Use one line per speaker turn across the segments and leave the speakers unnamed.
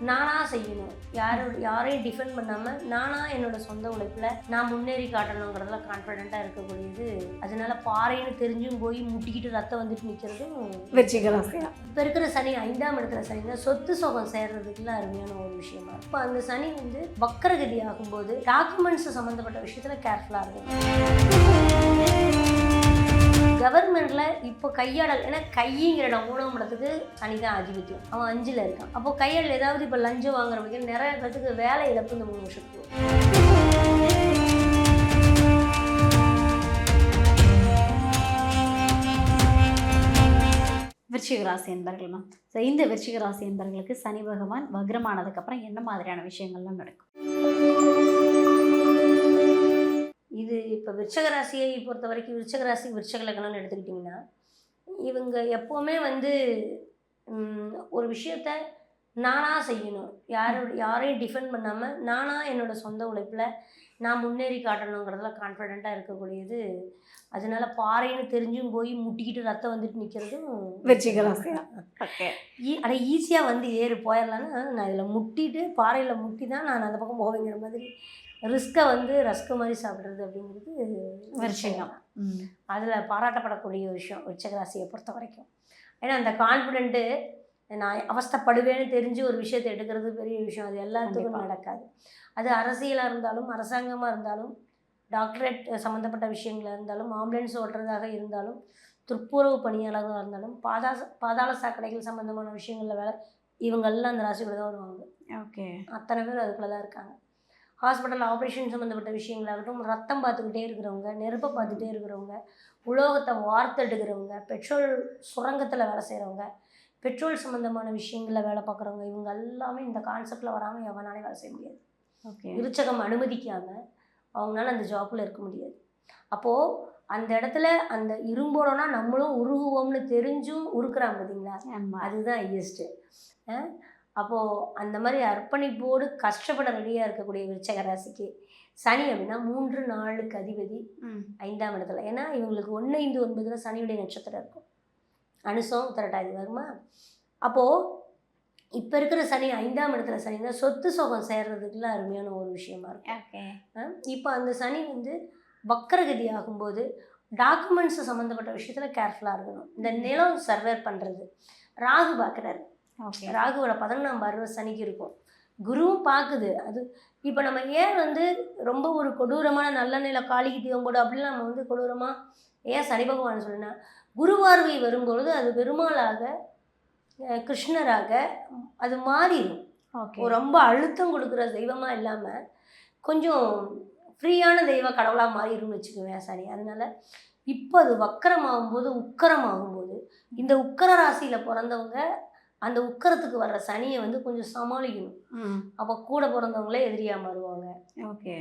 நானாக செய்யணும், யாரையும் டிஃபெண்ட் பண்ணாமல் நானாக என்னோட சொந்த உழைப்பில் நான் முன்னேறி காட்டணுங்கிறதுல கான்ஃபிடென்ட்டாக இருக்கக்கூடியது. அதனால பாறைன்னு தெரிஞ்சும் போய் முட்டிக்கிட்டு ரத்தம் வந்துட்டு நிற்கிறதும்
விருச்சிக ராசியா.
இப்போ இருக்கிற சனி 5ஆம் இடத்துல சனி தான் சொத்து சுகம் சேர்றதுக்குலாம் அருமையான ஒரு விஷயமா இருக்கும். இப்போ அந்த சனி வந்து வக்கரகதி ஆகும்போது டாக்குமெண்ட்ஸ் சம்மந்தப்பட்ட விஷயத்தில் கேர்ஃபுல்லாக இருக்கும். கவர்மெண்ட்ல இப்போ கையாடல், ஏன்னா கைங்கிற இடம் 3ஆம் இடத்துக்கு சனி தான் ஆதிபத்தியம், அவன் 5ல் இருக்கான். அப்போ கையாடல் ஏதாவது இப்போ லஞ்சம் வாங்குறவங்க நிறைய பேருக்கு வேலை இழப்பு இந்த 3 வருஷத்துக்கு.
விருச்சிக ராசி என்பர்கள்மா, ஸோ இந்த விருச்சிக ராசி என்பர்களுக்கு சனி பகவான் வக்ரமானதுக்கப்புறம் என்ன மாதிரியான விஷயங்கள்லாம் நடக்கும்?
இது இப்போ விருச்சிக ராசியை பொறுத்த வரைக்கும் விருச்சிக ராசி விருச்சிக லக்னம்னு எடுத்துக்கிட்டிங்கன்னா, இவங்க எப்போவுமே வந்து ஒரு விஷயத்த நானாக செய்யணும், யாரையும் டிஃபெண்ட் பண்ணாமல் நானாக என்னோட சொந்த உழைப்பில் நான் முன்னேறி காட்டணுங்கிறதுல கான்ஃபிடென்ட்டாக இருக்கக்கூடியது. அதனால பாறைன்னு தெரிஞ்சும் போய் முட்டிக்கிட்டு ரத்தம் வந்துட்டு நிற்கிறதும்
விருச்சிக ராசியா. ஓகே,
அட ஈஸியாக வந்து ஏறு போயிடலான்னா நான் இதில் முட்டிட்டு பாறையில் முட்டி தான் நான் அந்த பக்கம் போவேங்கிற மாதிரி ரிஸ்க்கை வந்து ரஸ்க்கு மாதிரி சாப்பிட்றது அப்படிங்கிறது
விருச்சிகம்.
அதில் பாராட்டப்படக்கூடிய விஷயம் விருச்சிக ராசியை பொறுத்த வரைக்கும். ஏன்னா அந்த கான்ஃபிடென்ட்டு நான் அவஸ்தைப்படுவேன்னு தெரிஞ்சு ஒரு விஷயத்தை எடுக்கிறது பெரிய விஷயம். அது எல்லாத்துக்கும் நடக்காது. அது அரசியலாக இருந்தாலும், அரசாங்கமாக இருந்தாலும், டாக்டரேட் சம்மந்தப்பட்ட விஷயங்களாக இருந்தாலும், ஆம்புலன்ஸ் ஓட்டுறதாக இருந்தாலும், துப்புரவு பணியாளராக இருந்தாலும், பாதாள சாக்கடைகள் சம்மந்தமான விஷயங்களில் வேலை, இவங்கெல்லாம் அந்த ராசிக்குள்ளே தான் வருவாங்க.
ஓகே,
அத்தனை பேர் அதுக்குள்ளே தான் இருக்காங்க. ஹாஸ்பிட்டல் ஆப்ரேஷன் சம்மந்தப்பட்ட விஷயங்களாகட்டும், ரத்தம் பார்த்துக்கிட்டே இருக்கிறவங்க, நெருப்பை பார்த்துட்டே இருக்கிறவங்க, உலோகத்தை வார்த்தெடுக்கிறவங்க, பெட்ரோல் சுரங்கத்தில் வேலை செய்கிறவங்க, பெட்ரோல் சம்மந்தமான விஷயங்களில் வேலை பார்க்குறவங்க, இவங்க எல்லாமே இந்த கான்செப்டில் வராமல் எவனாலே வேலை செய்ய முடியாது.
ஓகே,
விருச்சகம் அனுமதிக்காமல் அவங்களால அந்த ஜாப்பில் இருக்க முடியாது. அப்போது அந்த இடத்துல அந்த இரும்போடனா நம்மளும் உருகுவோம்னு தெரிஞ்சும் உருக்குறாங்க பார்த்தீங்களா, அதுதான் ஹையஸ்ட்டு. அப்போது அந்த மாதிரி அர்ப்பணிப்போடு கஷ்டப்பட ரெடியாக இருக்கக்கூடிய விருச்சிக ராசிக்கு சனி அப்படின்னா 3, 4க்கு அதிபதி 5ஆம் இடத்துல. ஏன்னா இவங்களுக்கு 1, 5, 9 சனியுடைய நட்சத்திரம் இருக்கும். அனுசம் உத்திரட்டாதி வருமா. அப்போது இப்போ இருக்கிற சனி 5ஆம் இடத்துல சனி தான் சொத்து சுகம் சேர்றதுக்குலாம் அருமையான ஒரு விஷயமா இருக்கும். இப்போ அந்த சனி வந்து வக்கரகதி ஆகும்போது டாக்குமெண்ட்ஸ் சம்மந்தப்பட்ட விஷயத்தில் கேர்ஃபுல்லாக இருக்கணும். இந்த நிலம் சர்வே பண்ணுறது ராகு பார்க்குறாரு. ராகுவோட 11ஆம் பார்வை சனிக்கு இருக்கும். குருவும் பார்க்குது. அது இப்போ நம்ம ஏன் வந்து ரொம்ப ஒரு கொடூரமான நல்ல நில காளிக்கு தீவம் போடு அப்படிலாம் நம்ம வந்து கொடூரமாக ஏன் சனி பகவான் சொல்லினா, குரு பார்வை வரும்பொழுது அது பெருமாளாக கிருஷ்ணராக அது மாறிடும். ரொம்ப அழுத்தம் கொடுக்குற தெய்வமாக இல்லாமல் கொஞ்சம் ஃப்ரீயான தெய்வ கடவுளாக மாறிடும்னு வச்சுக்குவேன் சனி. அதனால இப்போ அது வக்கரமாகும்போது உக்கரமாகும்போது இந்த உக்கர ராசியில் பிறந்தவங்க அந்த உக்கரத்துக்கு வர்ற சனியை வந்து கொஞ்சம் சமாளிக்கணும். அப்போ கூட பிறந்தவங்களே எதிரியாக மாறுவாங்க.
ஓகே,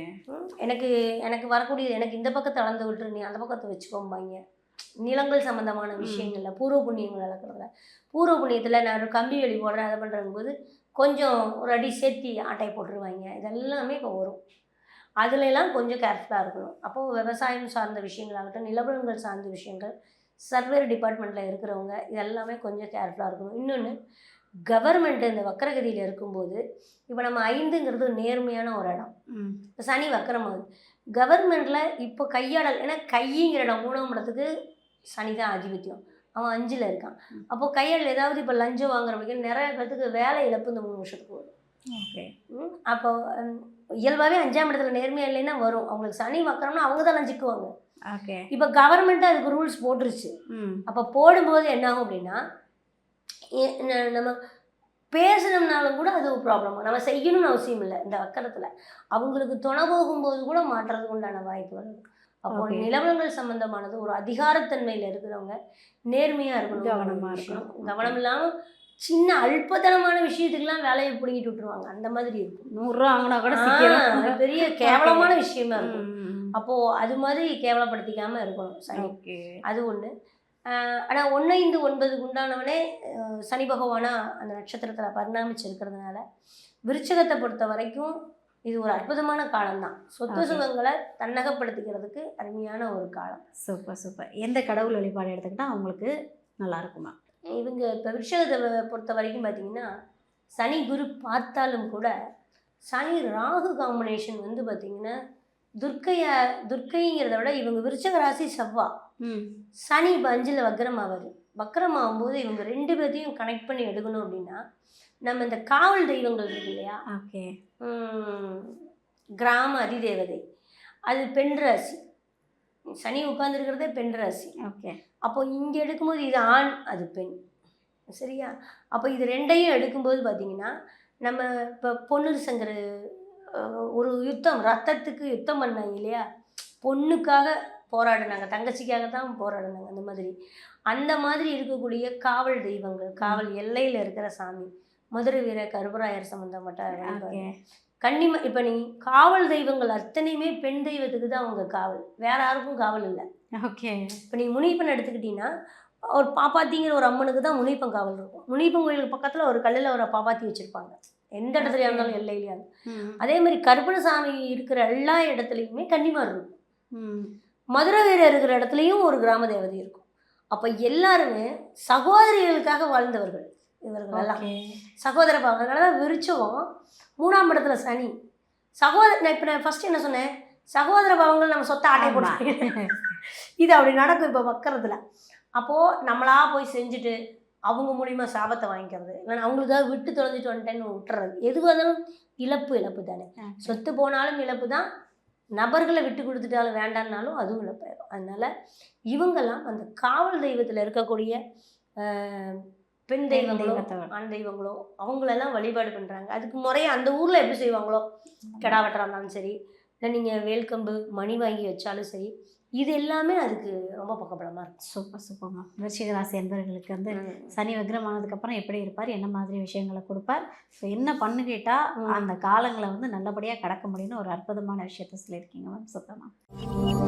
எனக்கு வரக்கூடியது எனக்கு இந்த பக்கத்தை அளந்து விட்டுரு, நீ அந்த பக்கத்தை வச்சுக்கோம்பாங்க. நிலங்கள் சம்மந்தமான விஷயங்களில் பூர்வ புண்ணியங்கள் வளர்க்குறதுல பூர்வ புண்ணியத்தில் நான் ஒரு கம்பி வெளி போடுறேன் அதை பண்ணுறங்கும் போது கொஞ்சம் ஒரு அடி சேர்த்தி ஆட்டை போட்டுருவாங்க. இதெல்லாமே இப்போ வரும். அதுலெல்லாம் கொஞ்சம் கேர்ஃபுல்லாக இருக்கணும். அப்போது விவசாயம் சார்ந்த விஷயங்களாகட்டும், நிலவரங்கள் சார்ந்த விஷயங்கள், சர்வேர் டிபார்ட்மெண்ட்டில் இருக்கிறவங்க இதெல்லாமே கொஞ்சம் கேர்ஃபுல்லாக இருக்கணும். இன்னொன்று, கவர்மெண்ட்டு இந்த வக்கரகதியில் இருக்கும்போது இப்போ நம்ம 5ங்கிறது நேர்மையான ஒரு இடம். இப்போ சனி வக்கரமாகுது. கவர்மெண்ட்டில் இப்போ கையாடல், ஏன்னா கைங்கிற இடம் 3ஆம் இடத்துக்கு சனி தான் ஆதிபத்தியம், அவன் 5ல் இருக்கான். அப்போது கையாடல் ஏதாவது இப்போ லஞ்சம் வாங்குறவங்க நிறைய பேர்த்துக்கு வேலை இழப்பு இந்த 3 வருஷத்துக்கு வரும்.
ஓகே,
அப்போ இயல்பாகவே 5ஆம் இடத்துல நேர்மையாக இல்லைன்னா வரும். அவங்களுக்கு சனி வக்கரம்னா அவங்க தான் லஞ்சிக்குவாங்க.
ஓகே,
இப்போ கவர்மெண்ட்டு அதுக்கு ரூல்ஸ் போட்டுருச்சு. அப்போ போடும்போது என்ன ஆகும் அப்படின்னா, நம்ம பேசணும்னாலும் கூட அது ஒரு ப்ராப்ளம். நம்ம செய்யணும்னு அவசியம் இல்லை. இந்த வக்கரத்தில் அவங்களுக்கு துணை போகும்போது கூட மாற்றுறதுக்கு உண்டான வாய்ப்பு வருது. அப்போ நிலவரங்கள் சம்மந்தமானது ஒரு அதிகாரத்தன்மையில் இருக்கிறவங்க நேர்மையாக இருக்கணும்,
கவனமாக இருக்கணும்.
கவனம் இல்லாமல் சின்ன அல்பத்தனமான விஷயத்துக்கெல்லாம் வேலையை பிடிங்கிட்டு விட்டுருவாங்க. அந்த மாதிரி இருக்கும்.
100 ரூபா வாங்கினா கூட
பெரிய கேவலமான விஷயமா இருக்கும். அப்போது அது மாதிரி கேவலப்படுத்திக்காமல் இருக்கணும் சனி. அது ஒன்று. ஆனால் 1, 5, 9க்கு உண்டானவனே சனி பகவானாக அந்த நட்சத்திரத்தில் பரிணாமிச்சிருக்கிறதுனால விருச்சிகத்தை பொறுத்த வரைக்கும் இது ஒரு அற்புதமான காலம்தான். சொத்து சுகங்களை தன்னகப்படுத்திக்கிறதுக்கு அருமையான ஒரு காலம்.
Super super. எந்த கடவுள் வழிபாடு எடுத்துக்கிட்டால் அவங்களுக்கு நல்லா இருக்குமா?
இவங்க இப்போ விருச்சிகத்தை பொறுத்த வரைக்கும் பார்த்திங்கன்னா, சனி குரு பார்த்தாலும் கூட சனி ராகு காம்பினேஷன் வந்து பார்த்திங்கன்னா துர்க்கைங்கிறத விட இவங்க விருச்சக ராசி செவ்வா, சனி இப்போ 5ல் வக்ரமாவார். வக்ரமாகும்போது இவங்க 2 பேர்த்தையும் கனெக்ட் பண்ணி எடுக்கணும் அப்படின்னா நம்ம இந்த காவல் தெய்வங்கள் இருக்கு இல்லையா,
ஓகே,
கிராம அதிதேவதை, அது பெண் ராசி. சனி உட்கார்ந்துருக்கிறதே பெண் ராசி.
ஓகே,
அப்போ இங்கே எடுக்கும்போது இது ஆண், அது பெண், சரியா? அப்போ இது 2ஐயும் எடுக்கும்போது பார்த்திங்கன்னா நம்ம இப்போ பொன்னிர் சங்கர் ஒரு யுத்தம், ரத்தத்துக்கு யுத்தம் பண்ணாங்க இல்லையா, பொண்ணுக்காக போராடினாங்க, தங்கச்சிக்காக தான் போராடினாங்க. அந்த மாதிரி இருக்கக்கூடிய காவல் தெய்வங்கள், காவல் எல்லையில் இருக்கிற சாமி, மதுரை வீர கருப்பராயர் சம்மந்தப்பட்ட வழிபாடு. இப்போ நீ காவல் தெய்வங்கள் அத்தனையுமே பெண் தெய்வத்துக்கு தான் அவங்க காவல், வேற யாருக்கும் காவல் இல்லை.
ஓகே,
இப்போ நீ முனிப்பன் எடுத்துக்கிட்டீங்கன்னா ஒரு பாப்பாத்திங்கிற ஒரு அம்மனுக்கு தான் முனிப்பன் காவல் இருக்கும். முனிப்பன் கோயிலுக்கு பக்கத்தில் ஒரு கல்லில் ஒரு பாப்பாத்தி வச்சுருப்பாங்க, எந்த இடத்துல இருந்தாலும் எல்லையிலையாது. அதே மாதிரி கருப்பணசாமி இருக்கிற எல்லா இடத்துலையுமே கன்னிமார் இருக்கும். மதுரை வீரர் இருக்கிற இடத்துலையும் ஒரு கிராம தேவதை இருக்கும். அப்போ எல்லாருமே சகோதரிகளுக்காக வாழ்ந்தவர்கள் இவர்களெல்லாம், சகோதர பாவம். அதனால தான் விருச்சகம் 3ஆம் இடத்துல சனி. இப்போ நான் ஃபஸ்ட்டு என்ன சொன்னேன், சகோதர பாவங்கள் நம்ம சொத்தை ஆட்டை போட்டு இது அப்படி நடக்கும் இப்போ வக்கரத்தில். அப்போது நம்மளா போய் செஞ்சுட்டு அவங்க மூலிமா சாபத்தை வாங்கிக்கிறது, இல்லைன்னா அவங்களுக்காக விட்டு தொலைஞ்சிட்டு வந்துட்டேன்னு விட்டுறது, எதுவாக இருந்தாலும் இழப்பு தானே. சொத்து போனாலும் இழப்பு தான், நபர்களை விட்டு கொடுத்துட்டாலும் வேண்டான்னாலும் அதுவும் இழப்பாயிடும். அதனால் இவங்கெல்லாம் அந்த காவல் தெய்வத்தில் இருக்கக்கூடிய பெண் தெய்வங்களோ ஆண் தெய்வங்களோ அவங்களெல்லாம் வழிபாடு பண்ணுறாங்க. அதுக்கு முறையை அந்த ஊரில் எப்படி செய்வாங்களோ, கெடா வெட்டுறா இருந்தாலும் சரி, இல்லை நீங்கள் வேல்கம்பு மணி வாங்கி வச்சாலும் சரி, இது எல்லாமே அதுக்கு ரொம்ப பக்கபலமாக இருக்கும்.
சூப்பர் சூப்பர்மா. விருச்சிக ராசி என்பவர்களுக்கு வந்து சனி வக்ரமானதுக்கப்புறம் எப்படி இருப்பார், என்ன மாதிரி விஷயங்களை கொடுப்பார், ஸோ என்ன பண்ணுகிட்டா அந்த காலங்களை வந்து நல்லபடியாக கடக்க முடியும்னு ஒரு அற்புதமான விஷயத்த சொல்லியிருக்கீங்க மேம். சுத்தமாக